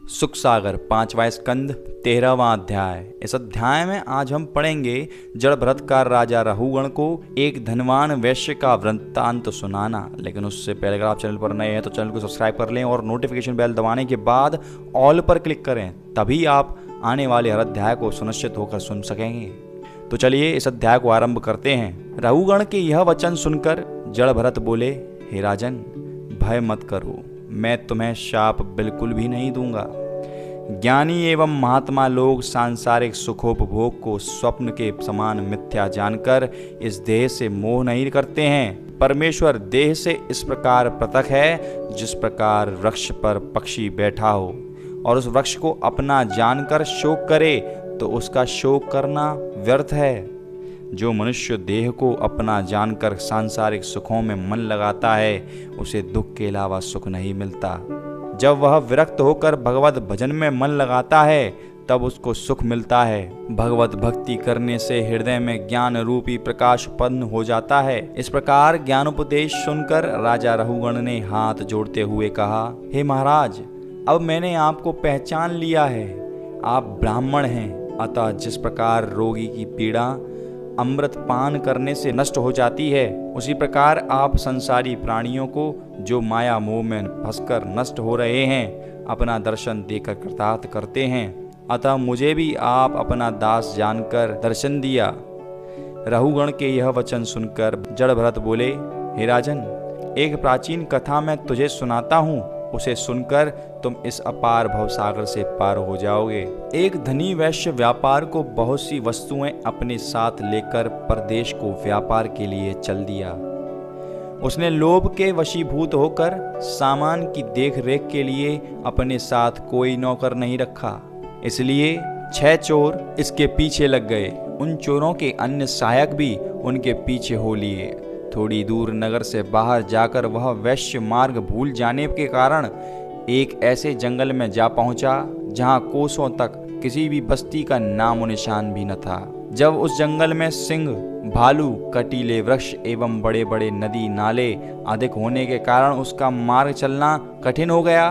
सुख सागर 5वां स्कंद 13वां अध्याय। इस अध्याय में आज हम पढ़ेंगे जड़भरतकार राजा रहुगण को एक धनवान वैश्य का वृत्तांत सुनाना। लेकिन उससे पहले अगर आप चैनल पर नए हैं तो चैनल को सब्सक्राइब कर लें और नोटिफिकेशन बेल दबाने के बाद ऑल पर क्लिक करें, तभी आप आने वाले हर अध्याय को सुनिश्चित होकर सुन सकेंगे। तो चलिए इस अध्याय को आरंभ करते हैं। रहुगण के यह वचन सुनकर जड़भरत बोले, हे राजन, भय मत करो, मैं तुम्हें शाप बिल्कुल भी नहीं दूंगा। ज्ञानी एवं महात्मा लोग सांसारिक सुखोपभोग को स्वप्न के समान मिथ्या जानकर इस देह से मोह नहीं करते हैं। परमेश्वर देह से इस प्रकार पृथक है जिस प्रकार वृक्ष पर पक्षी बैठा हो और उस वृक्ष को अपना जानकर शोक करे तो उसका शोक करना व्यर्थ है। जो मनुष्य देह को अपना जानकर सांसारिक सुखों में मन लगाता है उसे दुख के अलावा सुख नहीं मिलता। जब वह विरक्त होकर भगवत भजन में मन लगाता है तब उसको सुख मिलता है। भगवत भक्ति करने से हृदय में ज्ञान रूपी प्रकाश उत्पन्न हो जाता है। इस प्रकार ज्ञानोपदेश सुनकर राजा रहुगण ने हाथ जोड़ते हुए कहा, हे महाराज, अब मैंने आपको पहचान लिया है। आप ब्राह्मण हैं, अतः जिस प्रकार रोगी की पीड़ा अमृत पान करने से नष्ट हो जाती है, उसी प्रकार आप संसारी प्राणियों को जो माया मोह में फंसकर नष्ट हो रहे हैं अपना दर्शन देकर कृतार्थ करते हैं। अतः मुझे भी आप अपना दास जानकर दर्शन दिया। रहुगण के यह वचन सुनकर जड़भरत बोले, हे राजन, एक प्राचीन कथा मैं तुझे सुनाता हूँ, उसे सुनकर तुम इस अपार भवसागर से पार हो जाओगे। एक धनी वैश्य व्यापार को बहुत सी वस्तुएं अपने साथ लेकर परदेश को व्यापार के लिए चल दिया। उसने लोभ के वशीभूत होकर सामान की देख रेख के लिए अपने साथ कोई नौकर नहीं रखा, इसलिए 6 चोर इसके पीछे लग गए। उन चोरों के अन्य सहायक भी उनके पीछे हो लिए। थोड़ी दूर नगर से बाहर जाकर वह वैश्य मार्ग भूल जाने के कारण एक ऐसे जंगल में जा पहुंचा जहां कोसों तक किसी भी बस्ती का नामो निशान भी न था। जब उस जंगल में सिंह, भालू, कटीले वृक्ष एवं बड़े बड़े नदी नाले अधिक होने के कारण उसका मार्ग चलना कठिन हो गया,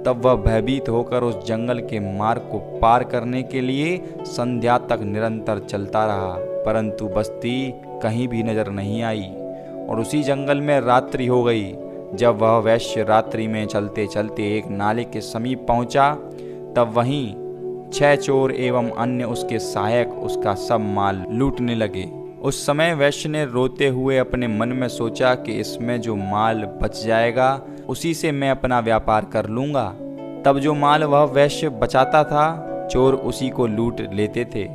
तब वह भयभीत होकर उस जंगल के मार्ग को पार करने के लिए संध्या तक निरंतर चलता रहा, परंतु बस्ती कहीं भी नजर नहीं आई और उसी जंगल में रात्रि हो गई। जब वह वैश्य रात्रि में चलते चलते एक नाले के समीप पहुंचा, तब वहीं 6 चोर एवं अन्य उसके सहायक उसका सब माल लूटने लगे। उस समय वैश्य ने रोते हुए अपने मन में सोचा कि इसमें जो माल बच जाएगा उसी से मैं अपना व्यापार कर लूंगा। तब जो माल वह वैश्य बचाता था, चोर उसी को लूट लेते थे।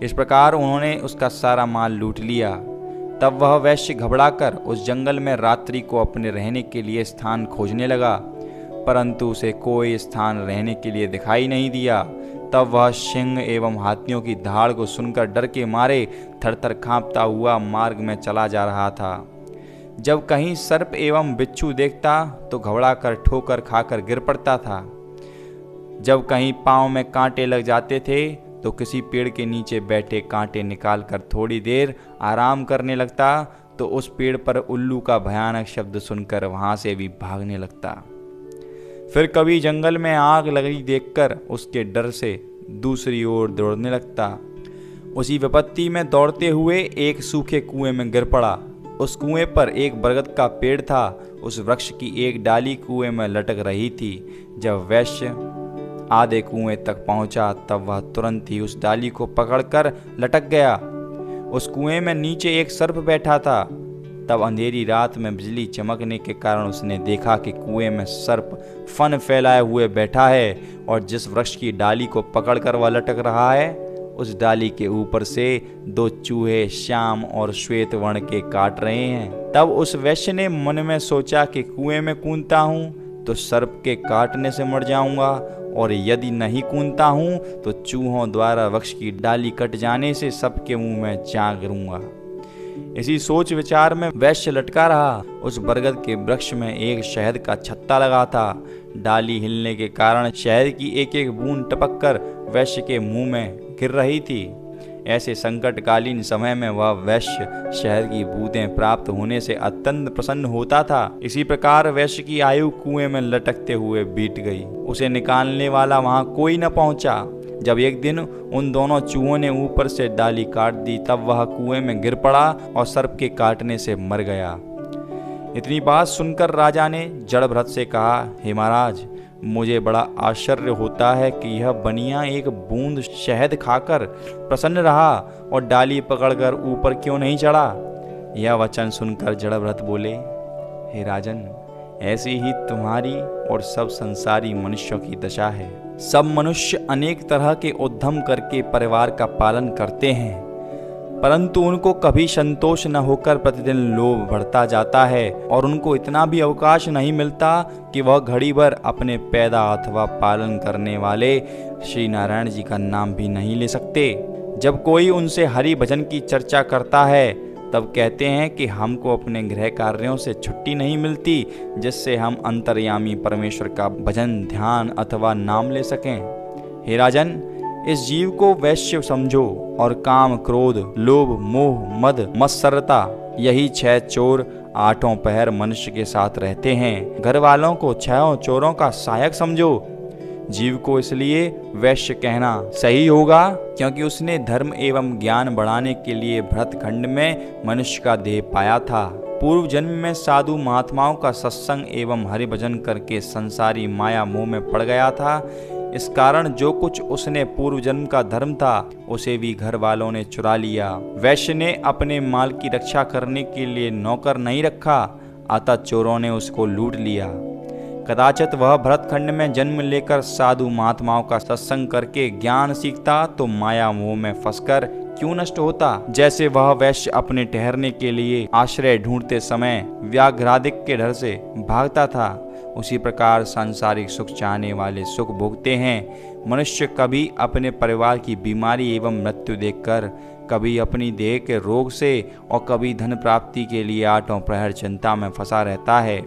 इस प्रकार उन्होंने उसका सारा माल लूट लिया। तब वह वैश्य घबराकर उस जंगल में रात्रि को अपने रहने के लिए स्थान खोजने लगा, परंतु उसे कोई स्थान रहने के लिए दिखाई नहीं दिया। तब वह सिंह एवं हाथियों की दहाड़ को सुनकर डर के मारे थरथर कांपता हुआ मार्ग में चला जा रहा था। जब कहीं सर्प एवं बिच्छू देखता तो घबराकर ठोकर खाकर गिर पड़ता था। जब कहीं पांव में कांटे लग जाते थे तो किसी पेड़ के नीचे बैठे कांटे निकालकर थोड़ी देर आराम करने लगता, तो उस पेड़ पर उल्लू का भयानक शब्द सुनकर वहां से भी भागने लगता। फिर कभी जंगल में आग लगी देखकर उसके डर से दूसरी ओर दौड़ने लगता। उसी विपत्ति में दौड़ते हुए एक सूखे कुएं में गिर पड़ा। उस कुएं पर एक बरगद का पेड़ था। उस वृक्ष की एक डाली कुएं में लटक रही थी। जब वैश्य आधे कुएं तक पहुंचा तब वह तुरंत ही उस डाली को पकड़कर लटक गया। उस कुएं में नीचे एक सर्प बैठा था। तब अंधेरी रात में बिजली चमकने के कारण उसने देखा कि कुएं में सर्प फन फैलाए हुए बैठा है और जिस वृक्ष की डाली को पकड़कर वह लटक रहा है उस डाली के ऊपर से 2 चूहे श्याम और श्वेत वर्ण के काट रहे हैं। तब उस वैश्य ने मन में सोचा कि कुएं में कूदता हूँ तो सर्प के काटने से मर जाऊंगा और यदि नहीं कूदता हूँ तो चूहों द्वारा वृक्ष की डाली कट जाने से सबके मुंह में जा गिरूंगा। इसी सोच विचार में वैश्य लटका रहा। उस बरगद के वृक्ष में एक शहद का छत्ता लगा था। डाली हिलने के कारण शहद की एक एक बूंद टपक कर वैश्य के मुंह में गिर रही थी। ऐसे संकटकालीन समय में वह वैश्य शहद की बूंदें प्राप्त होने से अत्यंत प्रसन्न होता था। इसी प्रकार वैश्य की आयु कुएं में लटकते हुए बीत गई। उसे निकालने वाला वहां कोई न पहुंचा। जब एक दिन उन दोनों चूहों ने ऊपर से डाली काट दी, तब वह कुएं में गिर पड़ा और सर्प के काटने से मर गया। इतनी बात सुनकर राजा ने जड़भरत से कहा, हे महाराज, मुझे बड़ा आश्चर्य होता है कि यह बनिया एक बूंद शहद खाकर प्रसन्न रहा और डाली पकड़कर ऊपर क्यों नहीं चढ़ा। यह वचन सुनकर जड़भरत बोले, हे राजन, ऐसी ही तुम्हारी और सब संसारी मनुष्यों की दशा है। सब मनुष्य अनेक तरह के उद्यम करके परिवार का पालन करते हैं, परंतु उनको कभी संतोष न होकर प्रतिदिन लोभ बढ़ता जाता है और उनको इतना भी अवकाश नहीं मिलता कि वह घड़ी भर अपने पैदा अथवा पालन करने वाले श्री नारायण जी का नाम भी नहीं ले सकते। जब कोई उनसे हरि भजन की चर्चा करता है तब कहते हैं कि हमको अपने गृह कार्यों से छुट्टी नहीं मिलती, जिससे हम अंतर्यामी परमेश्वर का भजन, ध्यान अथवा नाम ले सकें। हे राजन, इस जीव को वैश्य समझो और काम, क्रोध, लोभ, मोह, मद, मत्सरता, यही 6 चोर 8 पहर मनुष्य के साथ रहते हैं। घर वालों को 6 चोरों का सहायक समझो। जीव को इसलिए वैश्य कहना सही होगा क्योंकि उसने धर्म एवं ज्ञान बढ़ाने के लिए भरतखंड में मनुष्य का देह पाया था। पूर्व जन्म में साधु महात्माओं का सत्संग एवं हरिभजन करके संसारी माया मोह में पड़ गया था। इस कारण जो कुछ उसने पूर्व जन्म का धर्म था उसे भी घर वालों ने चुरा लिया। वैश्य ने अपने माल की रक्षा करने के लिए नौकर नहीं रखा, अतः चोरों ने उसको लूट लिया। कदाचित वह भरतखंड में जन्म लेकर साधु महात्माओं का सत्संग करके ज्ञान सीखता तो माया मोह में फंसकर क्यों नष्ट होता। जैसे वह वैश्य अपने ठहरने के लिए आश्रय ढूंढते समय व्याघ्रादिक के डर से भागता था, उसी प्रकार सांसारिक सुख चाहने वाले सुख भोगते हैं। मनुष्य कभी अपने परिवार की बीमारी एवं मृत्यु देखकर, कभी अपनी देह के रोग से और कभी धन प्राप्ति के लिए 8 प्रहर चिंता में फंसा रहता है।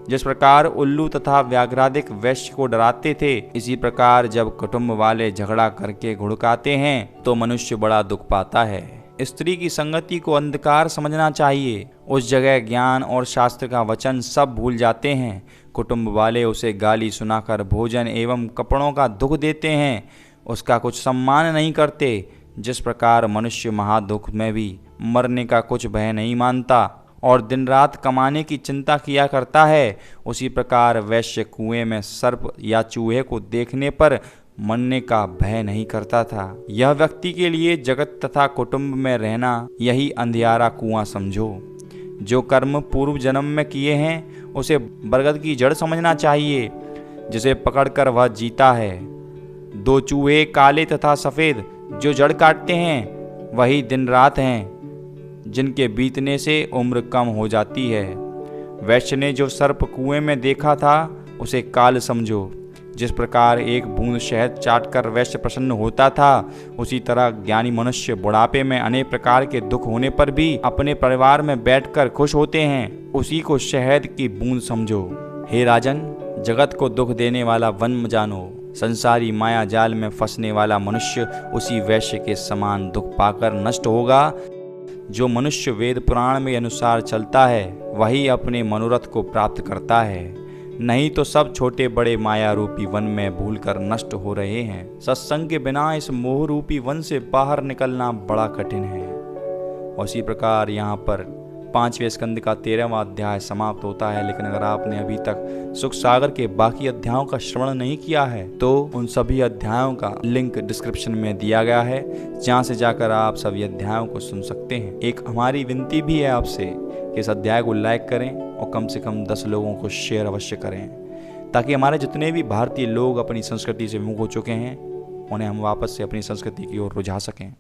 जिस प्रकार उल्लू तथा व्याघ्रादिक वैश्य को डराते थे, इसी प्रकार जब कुटुंब वाले झगड़ा करके घुड़काते हैं तो मनुष्य बड़ा दुख पाता है। स्त्री की संगति को अंधकार समझना चाहिए। उस जगह ज्ञान और शास्त्र का वचन सब भूल जाते हैं। कुटुंब वाले उसे गाली सुनाकर भोजन एवं कपड़ों का दुख देते हैं, उसका कुछ सम्मान नहीं करते। जिस प्रकार मनुष्य महादुख में भी मरने का कुछ भय नहीं मानता और दिन रात कमाने की चिंता किया करता है, उसी प्रकार वैश्य कुएं में सर्प या चूहे को देखने पर मरने का भय नहीं करता था। यह व्यक्ति के लिए जगत तथा कुटुंब में रहना यही अंधियारा कुआं समझो। जो कर्म पूर्व जन्म में किए हैं उसे बरगद की जड़ समझना चाहिए, जिसे पकड़कर वह जीता है। 2 चूहे काले तथा सफेद जो जड़ काटते हैं वही दिन रात हैं, जिनके बीतने से उम्र कम हो जाती है। वैश्य ने जो सर्प कुएं में देखा था उसे काल समझो। जिस प्रकार एक बूंद शहद चाटकर वैश्य प्रसन्न होता था, उसी तरह ज्ञानी मनुष्य बुढ़ापे में अनेक प्रकार के दुख होने पर भी अपने परिवार में बैठकर खुश होते हैं। उसी को शहद की बूंद समझो। हे राजन, जगत को दुख देने वाला वन जानो। संसारी माया जाल में फंसने वाला मनुष्य उसी वैश्य के समान दुख पाकर नष्ट होगा। जो मनुष्य वेद पुराण में अनुसार चलता है वही अपने मनोरथ को प्राप्त करता है, नहीं तो सब छोटे बड़े माया रूपी वन में भूलकर नष्ट हो रहे हैं। सत्संग के बिना इस मोह रूपी वन से बाहर निकलना बड़ा कठिन है। और इसी प्रकार यहाँ पर 5वें स्कंद का 13वां अध्याय समाप्त होता है। लेकिन अगर आपने अभी तक सुख सागर के बाकी अध्यायों का श्रवण नहीं किया है तो उन सभी अध्यायों का लिंक डिस्क्रिप्शन में दिया गया है, जहाँ से जाकर आप सभी अध्यायों को सुन सकते हैं। एक हमारी विनती भी है आपसे कि इस अध्याय को लाइक करें और कम से कम 10 लोगों को शेयर अवश्य करें, ताकि हमारे जितने भी भारतीय लोग अपनी संस्कृति से विमुख हो चुके हैं उन्हें हम वापस से अपनी संस्कृति की ओर रुझा सकें।